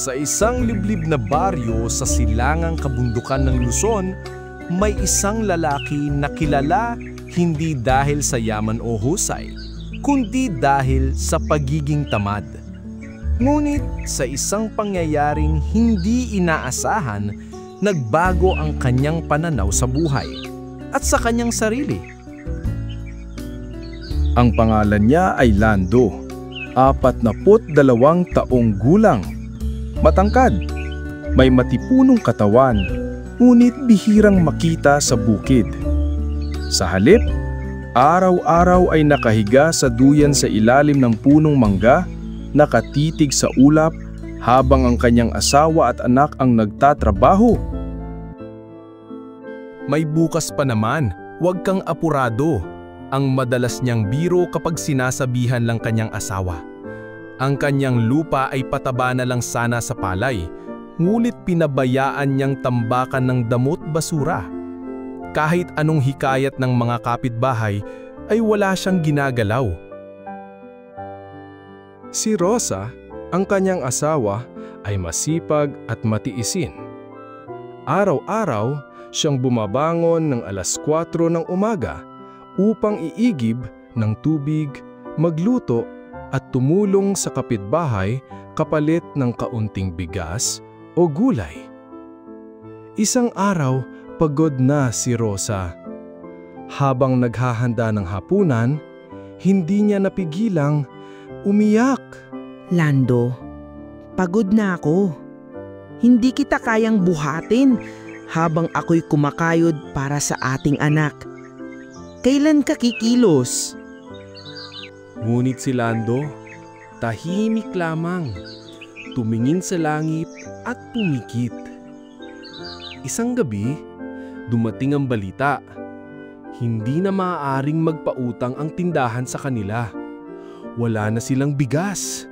Sa isang liblib na baryo sa silangang kabundukan ng Luzon, may isang lalaki na kilala hindi dahil sa yaman o husay, kundi dahil sa pagiging tamad. Ngunit sa isang pangyayaring hindi inaasahan, nagbago ang kanyang pananaw sa buhay at sa kanyang sarili. Ang pangalan niya ay Lando, 42 taong gulang. Matangkad, may matipunong katawan, ngunit bihirang makita sa bukid. Sa halip, araw-araw ay nakahiga sa duyan sa ilalim ng punong mangga, nakatitig sa ulap habang ang kanyang asawa at anak ang nagtatrabaho. May bukas pa naman, huwag kang apurado. Ang madalas niyang biro kapag sinasabihan lang kanyang asawa. Ang kanyang lupa ay pataba na lang sana sa palay, ngunit pinabayaan niyang tambakan ng damot basura. Kahit anong hikayat ng mga kapitbahay ay wala siyang ginagalaw. Si Rosa, ang kanyang asawa, ay masipag at matiisin. Araw-araw siyang bumabangon ng alas 4 ng umaga upang iigib ng tubig, magluto at tumulong sa kapitbahay kapalit ng kaunting bigas o gulay. Isang araw, pagod na si Rosa. Habang naghahanda ng hapunan, hindi niya napigilang umiyak. Lando, pagod na ako. Hindi kita kayang buhatin habang ako'y kumakayod para sa ating anak. Kailan ka kikilos? Ngunit si Lando, tahimik lamang, tumingin sa langit at pumikit. Isang gabi, dumating ang balita. Hindi na maaaring magpautang ang tindahan sa kanila. Wala na silang bigas.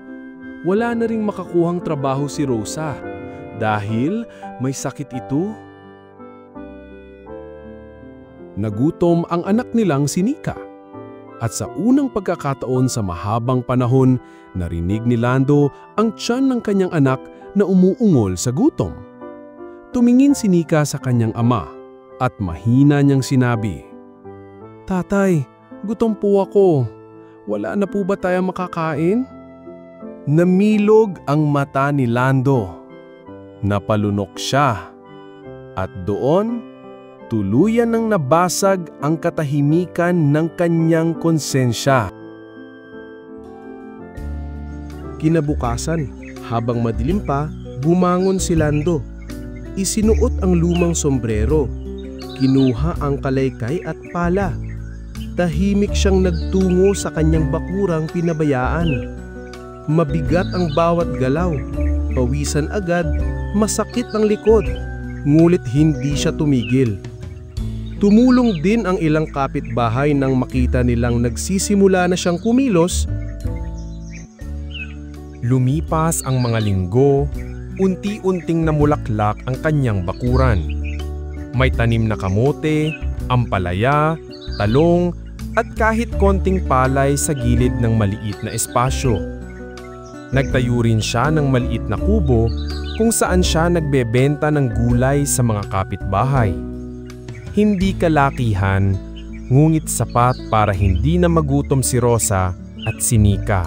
Wala na ring makakuhang trabaho si Rosa dahil may sakit ito. Nagutom ang anak nilang si Nika. At sa unang pagkakataon sa mahabang panahon, narinig ni Lando ang tiyan ng kanyang anak na umuungol sa gutom. Tumingin si Nika sa kanyang ama at mahina niyang sinabi, "Tatay, gutom po ako. Wala na po ba tayong makakain?" Namilog ang mata ni Lando. Napalunok siya. At doon, tuluyan nang nabasag ang katahimikan ng kanyang konsensya. Kinabukasan, habang madilim pa, bumangon si Lando. Isinuot ang lumang sombrero. Kinuha ang kalaykay at pala. Tahimik siyang nagtungo sa kanyang bakurang pinabayaan. Mabigat ang bawat galaw. Pawisan agad, masakit ang likod. Ngulit hindi siya tumigil. Tumulong din ang ilang kapitbahay nang makita nilang nagsisimula na siyang kumilos. Lumipas ang mga linggo, unti-unting namulaklak ang kanyang bakuran. May tanim na kamote, ampalaya, talong, at kahit konting palay sa gilid ng maliit na espasyo. Nagtayo rin siya ng maliit na kubo kung saan siya nagbebenta ng gulay sa mga kapitbahay. Hindi kalakihan, ngunit sapat para hindi na magutom si Rosa at si Nika.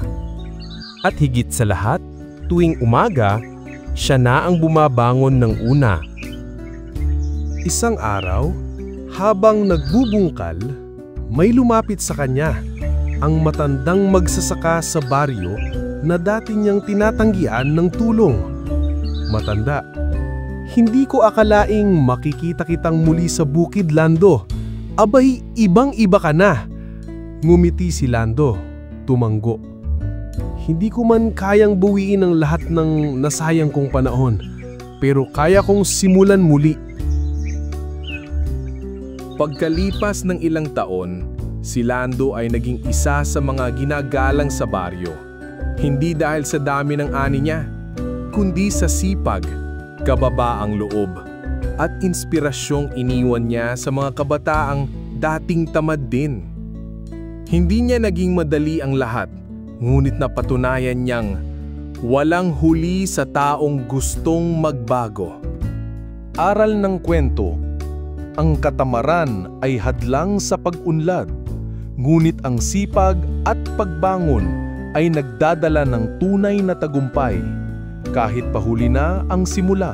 At higit sa lahat, tuwing umaga, siya na ang bumabangon ng una. Isang araw, habang nagbubungkal, may lumapit sa kanya, ang matandang magsasaka sa baryo na dati niyang tinatanggian ng tulong. Matanda, "Hindi ko akalaing makikita kitang muli sa bukid, Lando. Abay, ibang-iba ka na." Ngumiti si Lando, tumanggo. "Hindi ko man kayang buwiin ang lahat ng nasayang kong panahon, pero kaya kong simulan muli." Pagkalipas ng ilang taon, si Lando ay naging isa sa mga ginagalang sa baryo. Hindi dahil sa dami ng ani niya, kundi sa sipag, kababaang loob, at inspirasyong iniwan niya sa mga kabataang dating tamad din. Hindi niya naging madali ang lahat, ngunit napatunayan niyang Walang huli sa taong gustong magbago. Aral ng kwento, ang katamaran ay hadlang sa pag-unlad, ngunit ang sipag at pagbangon ay nagdadala ng tunay na tagumpay, kahit pahuli na ang simula.